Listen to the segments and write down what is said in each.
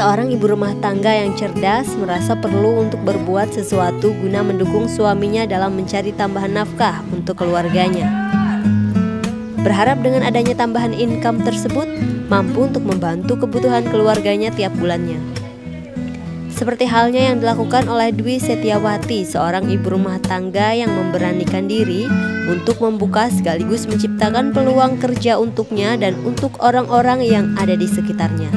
Seorang ibu rumah tangga yang cerdas merasa perlu untuk berbuat sesuatu guna mendukung suaminya dalam mencari tambahan nafkah untuk keluarganya. Berharap dengan adanya tambahan income tersebut mampu untuk membantu kebutuhan keluarganya tiap bulannya. Seperti halnya yang dilakukan oleh Dwi Setiawati, seorang ibu rumah tangga yang memberanikan diri untuk membuka sekaligus menciptakan peluang kerja untuknya dan untuk orang-orang yang ada di sekitarnya.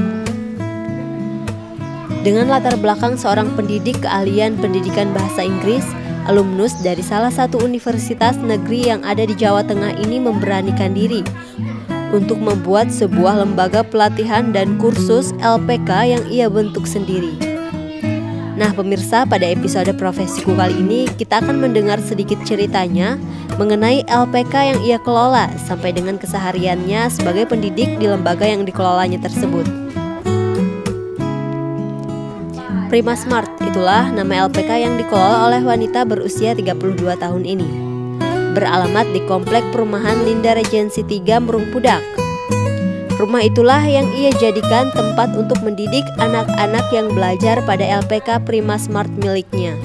Dengan latar belakang seorang pendidik keahlian pendidikan bahasa Inggris, alumnus dari salah satu universitas negeri yang ada di Jawa Tengah ini memberanikan diri untuk membuat sebuah lembaga pelatihan dan kursus LPK yang ia bentuk sendiri. Nah pemirsa, pada episode Profesiku kali ini kita akan mendengar sedikit ceritanya mengenai LPK yang ia kelola sampai dengan kesehariannya sebagai pendidik di lembaga yang dikelolanya tersebut. Prima Smart, itulah nama LPK yang dikelola oleh wanita berusia 32 tahun ini. Beralamat di Komplek Perumahan Linda Regency 3 Merung Pudak. Rumah itulah yang ia jadikan tempat untuk mendidik anak-anak yang belajar pada LPK Prima Smart miliknya.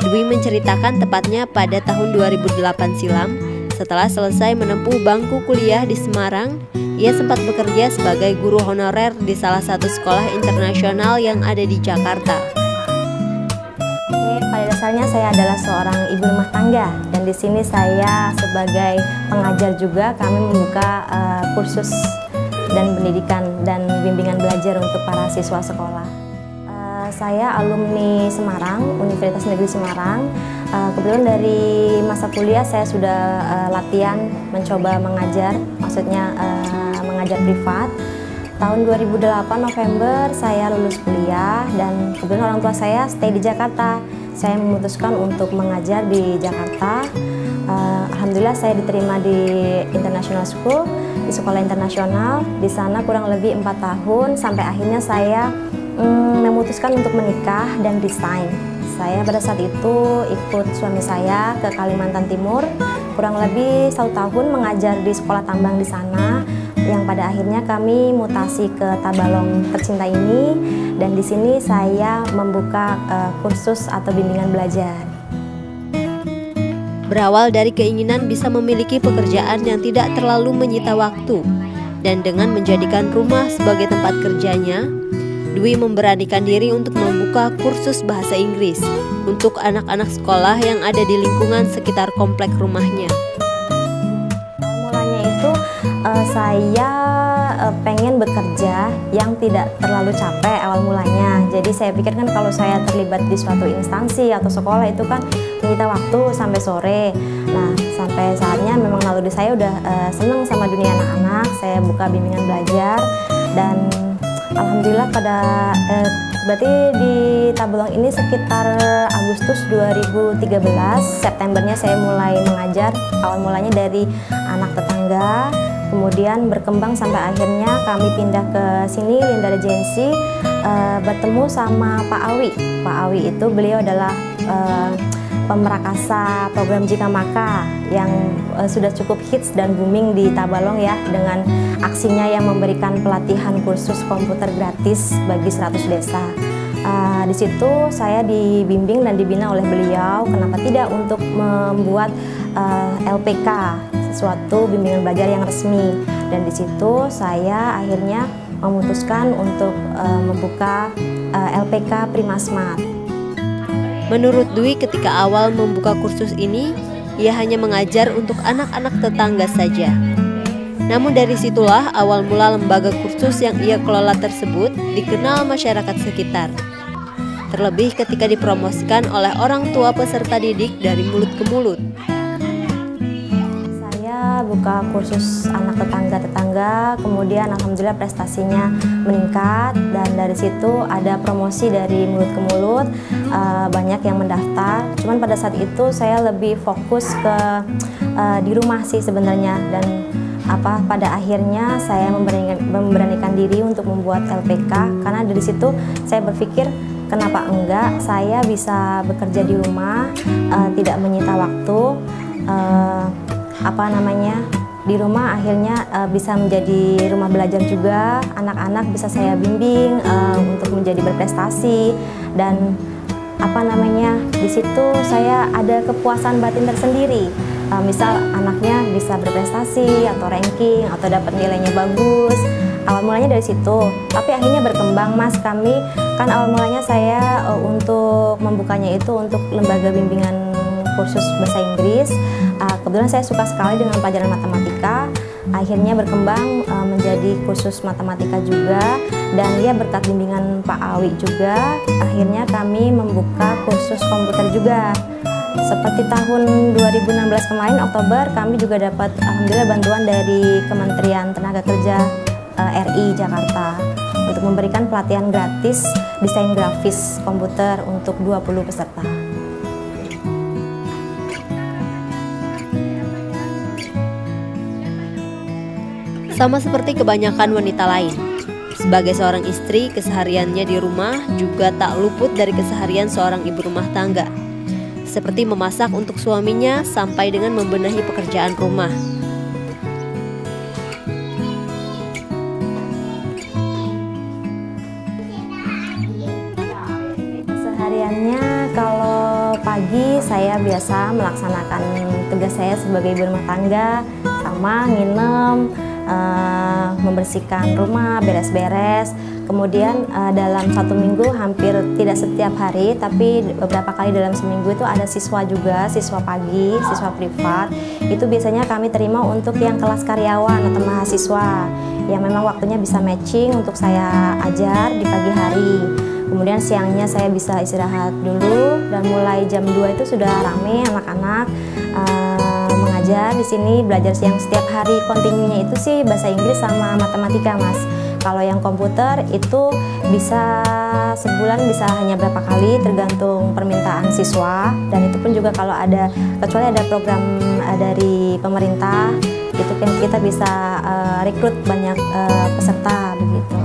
Dwi menceritakan tepatnya pada tahun 2008 silam, setelah selesai menempuh bangku kuliah di Semarang, ia sempat bekerja sebagai guru honorer di salah satu sekolah internasional yang ada di Jakarta. Pada dasarnya saya adalah seorang ibu rumah tangga dan di sini saya sebagai pengajar juga. Kami membuka kursus dan pendidikan dan bimbingan belajar untuk para siswa sekolah. Saya alumni Semarang, Universitas Negeri Semarang. Kebetulan dari masa kuliah saya sudah latihan mencoba mengajar, maksudnya mengajar privat. Tahun 2008 November saya lulus kuliah dan kebetulan orang tua saya stay di Jakarta. Saya memutuskan untuk mengajar di Jakarta. Alhamdulillah saya diterima di International School, di sekolah internasional. Di sana kurang lebih 4 tahun sampai akhirnya saya memutuskan untuk menikah dan resign. Saya pada saat itu ikut suami saya ke Kalimantan Timur, kurang lebih 1 tahun mengajar di sekolah tambang di sana, yang pada akhirnya kami mutasi ke Tabalong tercinta ini, dan di sini saya membuka kursus atau bimbingan belajar. Berawal dari keinginan bisa memiliki pekerjaan yang tidak terlalu menyita waktu, dan dengan menjadikan rumah sebagai tempat kerjanya, Dwi memberanikan diri untuk membuka kursus bahasa Inggris untuk anak-anak sekolah yang ada di lingkungan sekitar komplek rumahnya. Mulanya itu saya pengen bekerja yang tidak terlalu capek awal mulanya. Jadi saya pikir kan kalau saya terlibat di suatu instansi atau sekolah itu kan menyita waktu sampai sore. Nah sampai saatnya memang naluri saya udah seneng sama dunia anak-anak. Saya buka bimbingan belajar dan alhamdulillah pada berarti di Tabalong ini sekitar Agustus 2013, Septembernya saya mulai mengajar. Awal mulanya dari anak tetangga, kemudian berkembang sampai akhirnya kami pindah ke sini Linda Regency, bertemu sama Pak Awi. Pak Awi itu beliau adalah pemerakasa program Jika Maka yang sudah cukup hits dan booming di Tabalong ya, dengan aksinya yang memberikan pelatihan kursus komputer gratis bagi 100 desa. Di situ saya dibimbing dan dibina oleh beliau, kenapa tidak untuk membuat LPK, sesuatu bimbingan belajar yang resmi. Dan di situ saya akhirnya memutuskan untuk membuka LPK Prima Smart. Menurut Dwi, ketika awal membuka kursus ini, ia hanya mengajar untuk anak-anak tetangga saja. Namun dari situlah awal mula lembaga kursus yang ia kelola tersebut dikenal masyarakat sekitar. Terlebih ketika dipromosikan oleh orang tua peserta didik dari mulut ke mulut. Saya buka kursus anak tetangga-tetangga, kemudian alhamdulillah prestasinya meningkat, dan dari situ ada promosi dari mulut ke mulut, banyak yang mendaftar. Cuman pada saat itu saya lebih fokus ke di rumah sih sebenarnya, dan pada akhirnya saya memberanikan diri untuk membuat LPK karena dari situ saya berpikir kenapa enggak saya bisa bekerja di rumah, tidak menyita waktu, Di rumah akhirnya bisa menjadi rumah belajar juga, anak-anak bisa saya bimbing untuk menjadi berprestasi, dan di situ saya ada kepuasan batin tersendiri. Misal anaknya bisa berprestasi atau ranking atau dapat nilainya bagus. Awal mulanya dari situ, tapi akhirnya berkembang, Mas. Kami kan awal mulanya saya untuk membukanya itu untuk lembaga bimbingan kursus bahasa Inggris. Kebetulan saya suka sekali dengan pelajaran matematika. Akhirnya berkembang menjadi kursus matematika juga, dan dia berkat bimbingan Pak Awi juga. Akhirnya kami membuka kursus komputer juga. Seperti tahun 2016 kemarin Oktober, kami juga dapat alhamdulillah bantuan dari Kementerian Tenaga Kerja RI Jakarta untuk memberikan pelatihan gratis desain grafis komputer untuk 20 peserta. Sama seperti kebanyakan wanita lain, sebagai seorang istri, kesehariannya di rumah juga tak luput dari keseharian seorang ibu rumah tangga, seperti memasak untuk suaminya sampai dengan membenahi pekerjaan rumah. Sehariannya kalau pagi saya biasa melaksanakan tugas saya sebagai ibu rumah tangga, sama nginem, membersihkan rumah, beres-beres. Kemudian dalam satu minggu hampir tidak setiap hari, tapi beberapa kali dalam seminggu itu ada siswa juga, siswa pagi, siswa privat. Itu biasanya kami terima untuk yang kelas karyawan atau mahasiswa yang memang waktunya bisa matching untuk saya ajar di pagi hari. Kemudian siangnya saya bisa istirahat dulu, dan mulai jam 2 itu sudah rame anak-anak mengajar di sini, belajar siang setiap hari. Kontinunya itu sih bahasa Inggris sama matematika, Mas. Kalau yang komputer itu bisa sebulan bisa hanya berapa kali tergantung permintaan siswa, dan itu pun juga kalau ada, kecuali ada program dari pemerintah, itu kan kita bisa rekrut banyak peserta begitu.